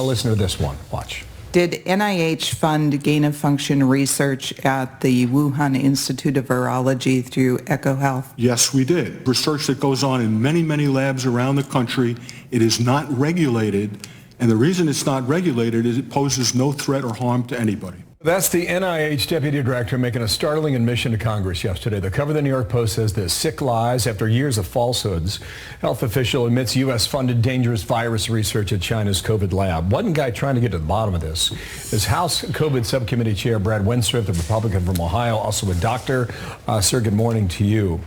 Well, listen to this one. Watch. Did NIH fund gain-of-function research at the Wuhan Institute of Virology through EcoHealth? Yes, we did. Research that goes on in many, many labs around the country. It is not regulated, and the reason it's not regulated is it poses no threat or harm to anybody. That's the NIH Deputy Director making a startling admission to Congress yesterday. The cover of the New York Post says this: sick lies after years of falsehoods. Health official admits U.S.-funded dangerous virus research at China's COVID lab. One guy trying to get to the bottom of this is House COVID Subcommittee Chair Brad Wenstrup, the Republican from Ohio, also a doctor. Sir, good morning to you.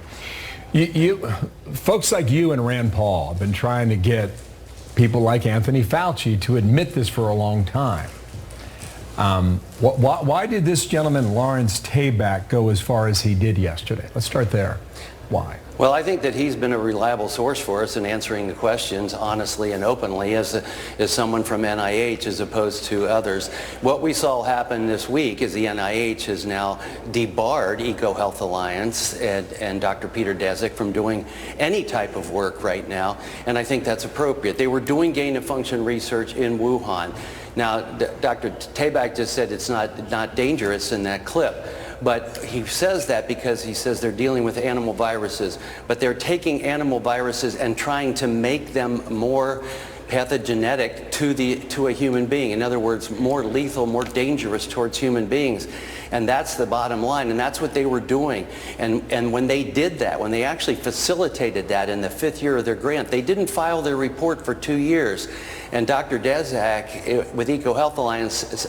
Folks like you and Rand Paul have been trying to get people like Anthony Fauci to admit this for a long time. Why did this gentleman, Lawrence Tabak, go as far as he did yesterday? Let's start there. Why? Well, I think that he's been a reliable source for us in answering the questions honestly and openly as someone from NIH as opposed to others. What we saw happen this week is the NIH has now debarred EcoHealth Alliance and Dr. Peter Daszak from doing any type of work right now, and I think that's appropriate. They were doing gain-of-function research in Wuhan. Now, Dr. Tabak just said it's not dangerous in that clip. But he says that because he says they're dealing with animal viruses. But they're taking animal viruses and trying to make them more pathogenic to a human being. In other words, more lethal, more dangerous towards human beings. And that's the bottom line, and that's what they were doing. And when they did that, when they actually facilitated that in the 5th year of their grant, they didn't file their report for 2 years. And Dr. Daszak with EcoHealth Alliance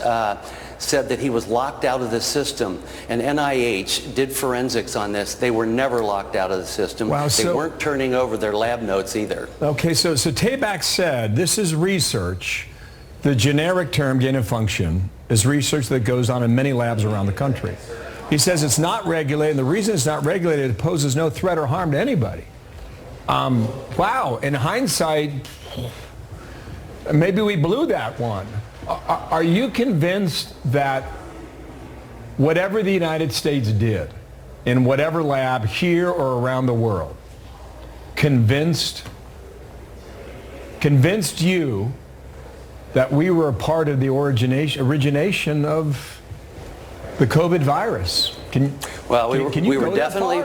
said that he was locked out of the system. And NIH did forensics on this. They were never locked out of the system. Wow, they weren't turning over their lab notes either. Okay, so Tabak said this is research. The generic term gain of function is research that goes on in many labs around the country. He says it's not regulated, and the reason it's not regulated, it poses no threat or harm to anybody. Wow, in hindsight, maybe we blew that one. Are you convinced that whatever the United States did in whatever lab here or around the world convinced you that we were a part of the origination of the COVID virus? We were definitely.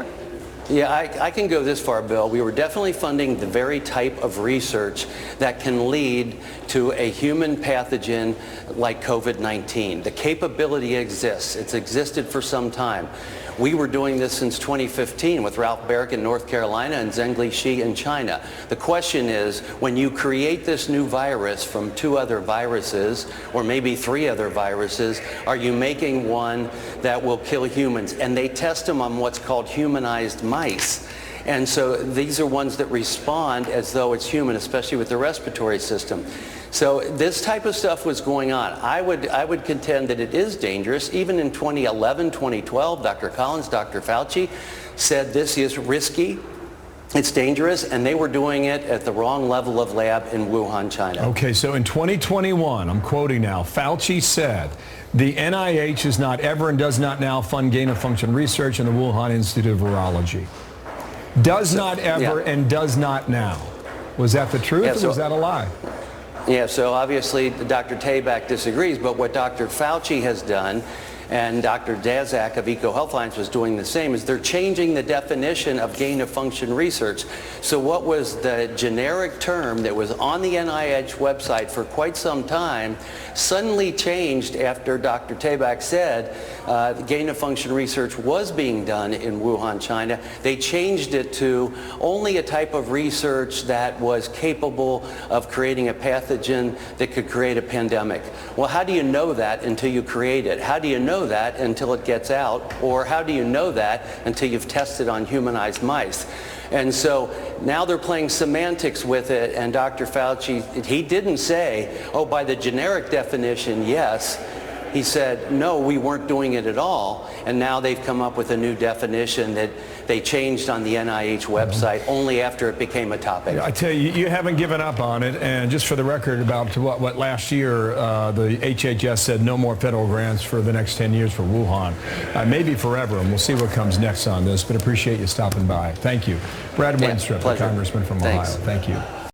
Yeah, I can go this far, Bill. We were definitely funding the very type of research that can lead to a human pathogen like COVID-19. The capability exists. It's existed for some time. We were doing this since 2015 with Ralph Baric in North Carolina and Zhengli Shi in China. The question is, when you create this new virus from 2 other viruses, or maybe 3 other viruses, are you making one that will kill humans? And they test them on what's called humanized mice. And so these are ones that respond as though it's human, especially with the respiratory system. So this type of stuff was going on. I would contend that it is dangerous. Even in 2011, 2012, Dr. Collins, Dr. Fauci said this is risky, it's dangerous, and they were doing it at the wrong level of lab in Wuhan, China. Okay, so in 2021, I'm quoting now, Fauci said, the NIH is not ever and does not now fund gain-of-function research in the Wuhan Institute of Virology. Does not ever and does not now. Was that the truth or was that a lie? Yeah, so obviously Dr. Tabak disagrees, but what Dr. Fauci has done, and Dr. Daszak of EcoHealth Alliance was doing the same, is they're changing the definition of gain-of-function research. So what was the generic term that was on the NIH website for quite some time suddenly changed after Dr. Tabak said gain-of-function research was being done in Wuhan, China. They changed it to only a type of research that was capable of creating a pathogen that could create a pandemic. Well, how do you know that until you create it? How do you know that until it gets out? Or how do you know that until you've tested on humanized mice? And so now they're playing semantics with it, and Dr. Fauci, he didn't say, oh, by the generic definition, yes. He said, no, we weren't doing it at all. And now they've come up with a new definition that they changed on the NIH website only after it became a topic. I tell you, you haven't given up on it. And just for the record, about what last year, the HHS said no more federal grants for the next 10 years for Wuhan. Maybe forever, and we'll see what comes next on this. But appreciate you stopping by. Thank you. Brad Wenstrup, the Congressman from Ohio. Thank you.